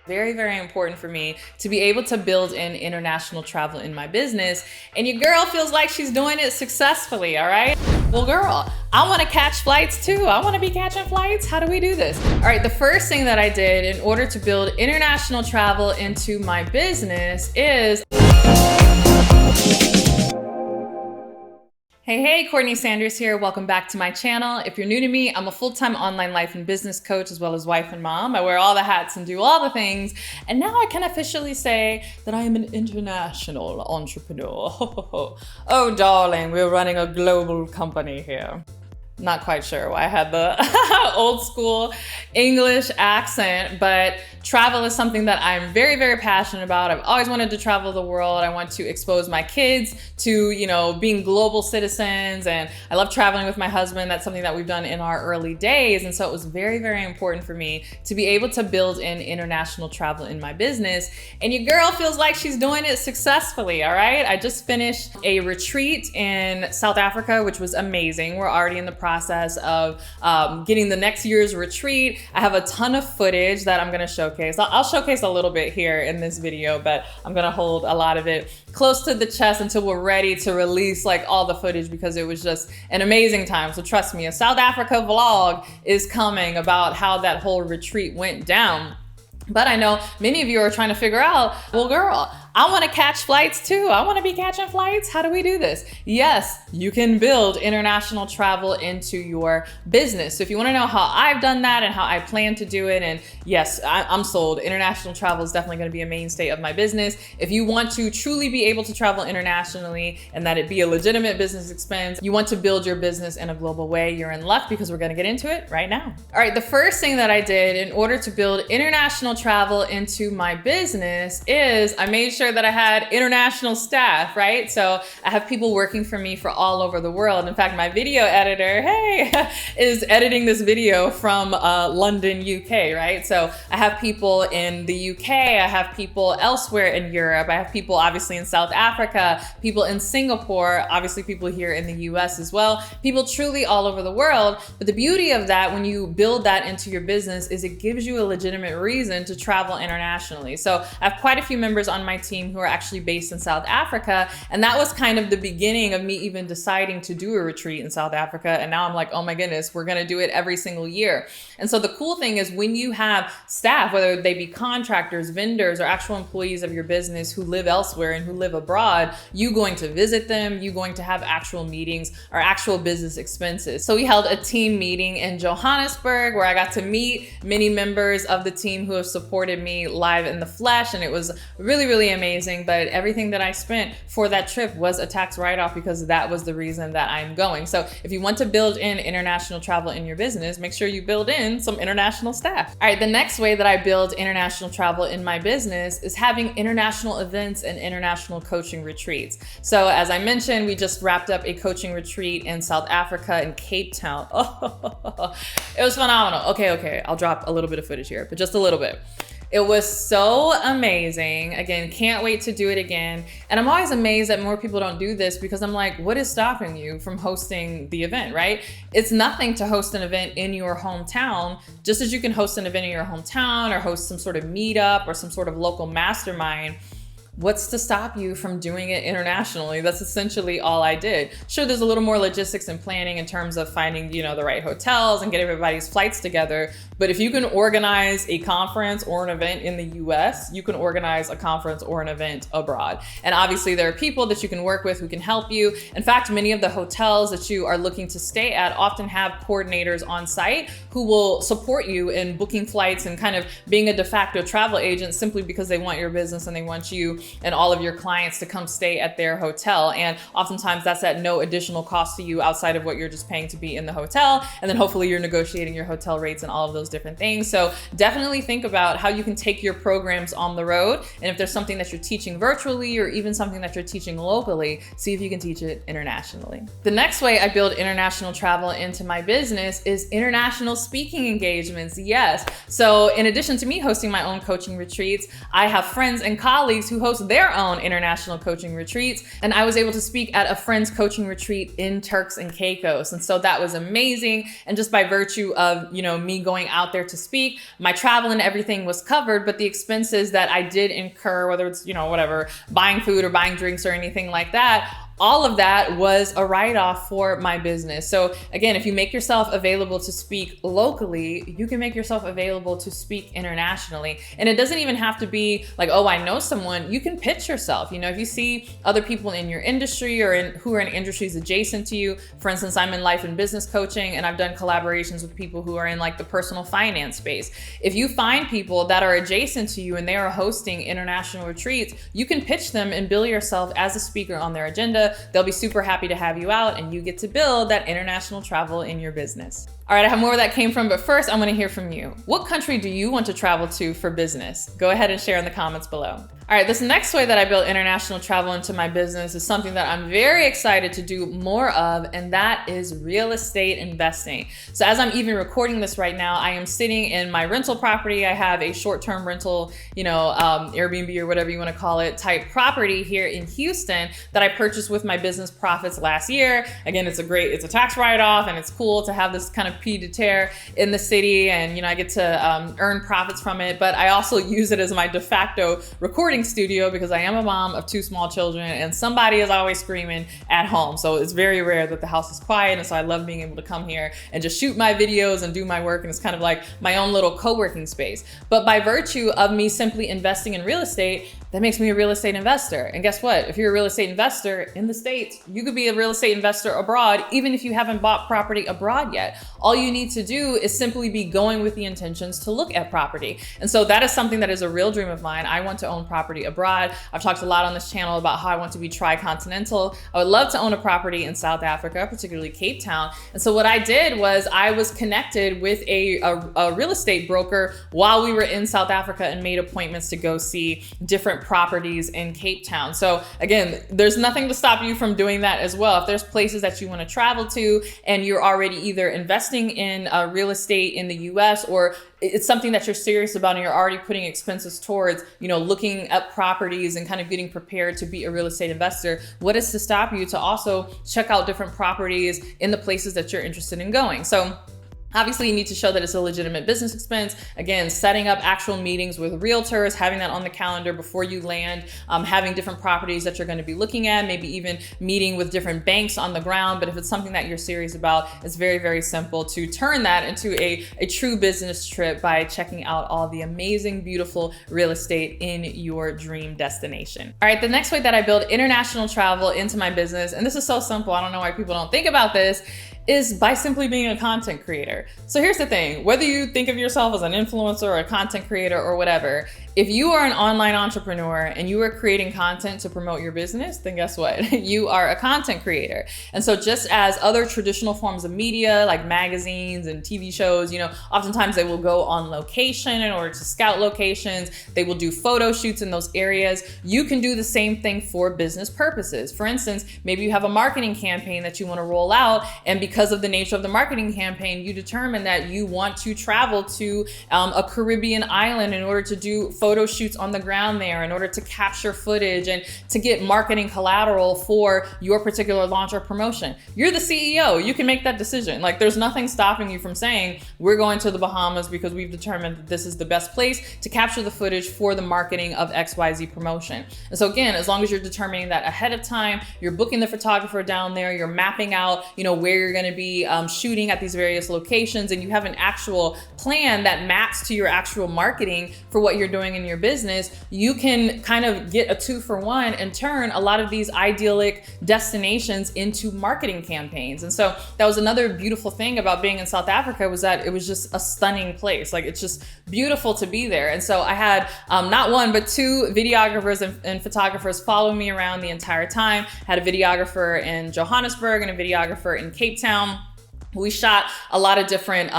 Very, very important for me to be able to build in international travel in my business. And your girl feels like she's doing it successfully, all right? Well, girl, I wanna catch flights too. I wanna be catching flights. How do we do this? All right, the first thing that I did in order to build international travel into my business is Hey, CourtneyLSanders here. Welcome back to my channel. If you're new to me, I'm a full-time online life and business coach as well as wife and mom. I wear all the hats and do all the things. And now I can officially say that I am an international entrepreneur. Oh, darling, we're running a global company here. Not quite sure why I had the old school English accent, but travel is something that I'm very, very passionate about. I've always wanted to travel the world. I want to expose my kids to, being global citizens, and I love traveling with my husband. That's something that we've done in our early days. And so it was very, very important for me to be able to build in international travel in my business. And your girl feels like she's doing it successfully, all right? I just finished a retreat in South Africa, which was amazing. We're already in the process of getting the next year's retreat. I have a ton of footage that I'm gonna showcase. I'll showcase a little bit here in this video, but I'm gonna hold a lot of it close to the chest until we're ready to release like all the footage, because it was just an amazing time. So trust me, a South Africa vlog is coming about how that whole retreat went down. But I know many of you are trying to figure out, well, girl, I want to catch flights too. I want to be catching flights. How do we do this? Yes, you can build international travel into your business. So if you want to know how I've done that and how I plan to do it, and yes, I'm sold. International travel is definitely going to be a mainstay of my business. If you want to truly be able to travel internationally and that it be a legitimate business expense, you want to build your business in a global way, you're in luck, because we're going to get into it right now. All right, the first thing that I did in order to build international travel into my business is I made sure that I had international staff, right? So I have people working for me for all over the world. In fact, my video editor, hey, is editing this video from London, UK, right? So I have people in the UK, I have people elsewhere in Europe, I have people obviously in South Africa, people in Singapore, obviously people here in the US as well, people truly all over the world. But the beauty of that, when you build that into your business, is it gives you a legitimate reason to travel internationally. So I have quite a few members on my team who are actually based in South Africa. And that was kind of the beginning of me even deciding to do a retreat in South Africa. And now I'm like, oh my goodness, we're gonna do it every single year. And so the cool thing is when you have staff, whether they be contractors, vendors, or actual employees of your business who live elsewhere and who live abroad, you going to visit them, you going to have actual meetings or actual business expenses. So we held a team meeting in Johannesburg where I got to meet many members of the team who have supported me live in the flesh. And it was really, really amazing. But everything that I spent for that trip was a tax write-off, because that was the reason that I'm going. So if you want to build in international travel in your business, make sure you build in some international staff. All right, the next way that I build international travel in my business is having international events and international coaching retreats. So as I mentioned, we just wrapped up a coaching retreat in South Africa in Cape Town. Oh, it was phenomenal. Okay, I'll drop a little bit of footage here, but just a little bit. It was so amazing. Again, can't wait to do it again. And I'm always amazed that more people don't do this, because I'm like, what is stopping you from hosting the event, right? It's nothing to host an event in your hometown, just as you can host an event in your hometown or host some sort of meetup or some sort of local mastermind. What's to stop you from doing it internationally? That's essentially all I did. Sure, there's a little more logistics and planning in terms of finding, the right hotels and get everybody's flights together. But if you can organize a conference or an event in the US, you can organize a conference or an event abroad. And obviously there are people that you can work with who can help you. In fact, many of the hotels that you are looking to stay at often have coordinators on site who will support you in booking flights and kind of being a de facto travel agent, simply because they want your business and they want you and all of your clients to come stay at their hotel. And oftentimes that's at no additional cost to you outside of what you're just paying to be in the hotel. And then hopefully you're negotiating your hotel rates and all of those different things. So definitely think about how you can take your programs on the road. And if there's something that you're teaching virtually or even something that you're teaching locally, see if you can teach it internationally. The next way I build international travel into my business is international speaking engagements. Yes. So in addition to me hosting my own coaching retreats, I have friends and colleagues who host their own international coaching retreats. And I was able to speak at a friend's coaching retreat in Turks and Caicos. And so that was amazing. And just by virtue of, me going out there to speak. My travel and everything was covered, but the expenses that I did incur, whether it's, whatever, buying food or buying drinks or anything like that, all of that was a write-off for my business. So again, if you make yourself available to speak locally, you can make yourself available to speak internationally. And it doesn't even have to be like, oh, I know someone. You can pitch yourself. If you see other people in your industry or who are in industries adjacent to you. For instance, I'm in life and business coaching, and I've done collaborations with people who are in like the personal finance space. If you find people that are adjacent to you and they are hosting international retreats, you can pitch them and bill yourself as a speaker on their agenda. They'll be super happy to have you out, and you get to build that international travel in your business. All right, I have more where that came from, but first I want to hear from you. What country do you want to travel to for business? Go ahead and share in the comments below. All right, this next way that I built international travel into my business is something that I'm very excited to do more of, and that is real estate investing. So as I'm even recording this right now, I am sitting in my rental property. I have a short-term rental, Airbnb or whatever you want to call it, type property here in Houston that I purchased with my business profits last year. Again, it's a tax write-off, and it's cool to have this kind of pied à terre in the city, and I get to earn profits from it. But I also use it as my de facto recording studio because I am a mom of 2 small children, and somebody is always screaming at home. So it's very rare that the house is quiet, and so I love being able to come here and just shoot my videos and do my work, and it's kind of like my own little co-working space. But by virtue of me simply investing in real estate, that makes me a real estate investor. And guess what? If you're a real estate investor in the States, you could be a real estate investor abroad, even if you haven't bought property abroad yet. All you need to do is simply be going with the intentions to look at property. And so that is something that is a real dream of mine. I want to own property abroad. I've talked a lot on this channel about how I want to be tri-continental. I would love to own a property in South Africa, particularly Cape Town. And so what I did was I was connected with a real estate broker while we were in South Africa and made appointments to go see different properties in Cape Town. So again, there's nothing to stop you from doing that as well. If there's places that you want to travel to and you're already either investing in real estate in the US, or it's something that you're serious about and you're already putting expenses towards, looking at properties and kind of getting prepared to be a real estate investor, what is to stop you to also check out different properties in the places that you're interested in going? So obviously, you need to show that it's a legitimate business expense. Again, setting up actual meetings with realtors, having that on the calendar before you land, having different properties that you're going to be looking at, maybe even meeting with different banks on the ground. But if it's something that you're serious about, it's very, very simple to turn that into a true business trip by checking out all the amazing, beautiful real estate in your dream destination. All right, the next way that I build international travel into my business, and this is so simple, I don't know why people don't think about this, is by simply being a content creator. So here's the thing, whether you think of yourself as an influencer or a content creator or whatever, if you are an online entrepreneur and you are creating content to promote your business, then guess what? You are a content creator. And so just as other traditional forms of media like magazines and TV shows, oftentimes they will go on location in order to scout locations. They will do photo shoots in those areas. You can do the same thing for business purposes. For instance, maybe you have a marketing campaign that you want to roll out, and because of the nature of the marketing campaign, you determine that you want to travel to a Caribbean island in order to do photo shoots on the ground there, in order to capture footage and to get marketing collateral for your particular launch or promotion. You're the CEO. You can make that decision. Like, there's nothing stopping you from saying, we're going to the Bahamas because we've determined that this is the best place to capture the footage for the marketing of XYZ promotion. And so again, as long as you're determining that ahead of time, you're booking the photographer down there, you're mapping out, where you're going to be shooting at these various locations, and you have an actual plan that maps to your actual marketing for what you're doing in your business, you can kind of get a 2-for-1 and turn a lot of these idyllic destinations into marketing campaigns. And so that was another beautiful thing about being in South Africa, was that it was just a stunning place. Like, it's just beautiful to be there. And so I had not one, but 2 videographers and photographers follow me around the entire time. I had a videographer in Johannesburg and a videographer in Cape Town. We shot a lot of different,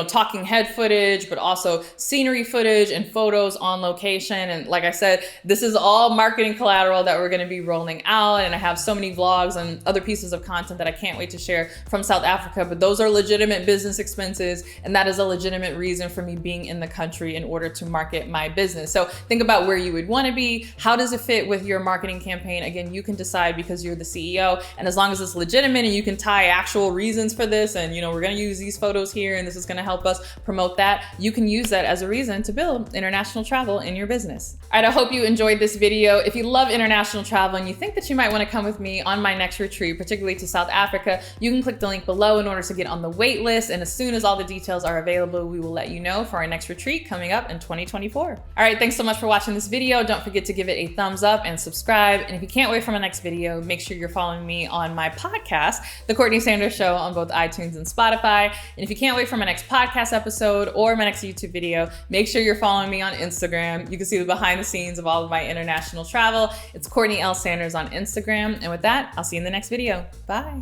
talking head footage, but also scenery footage and photos on location. And like I said, this is all marketing collateral that we're going to be rolling out. And I have so many vlogs and other pieces of content that I can't wait to share from South Africa. But those are legitimate business expenses. And that is a legitimate reason for me being in the country in order to market my business. So think about where you would want to be. How does it fit with your marketing campaign? Again, you can decide because you're the CEO. And as long as it's legitimate and you can tie actual reasons for this and listen, you know, we're going to use these photos here and this is going to help us promote that, you can use that as a reason to build international travel in your business. All right, I hope you enjoyed this video. If you love international travel and you think that you might want to come with me on my next retreat, particularly to South Africa, you can click the link below in order to get on the wait list. And as soon as all the details are available, we will let you know for our next retreat coming up in 2024. All right, thanks so much for watching this video. Don't forget to give it a thumbs up and subscribe. And if you can't wait for my next video, make sure you're following me on my podcast, The Courtney Sanders Show, on both iTunes and Spotify. And if you can't wait for my next podcast episode or my next YouTube video, make sure you're following me on Instagram. You can see the behind the scenes of all of my international travel. It's CourtneyLSanders on Instagram. And with that, I'll see you in the next video. Bye.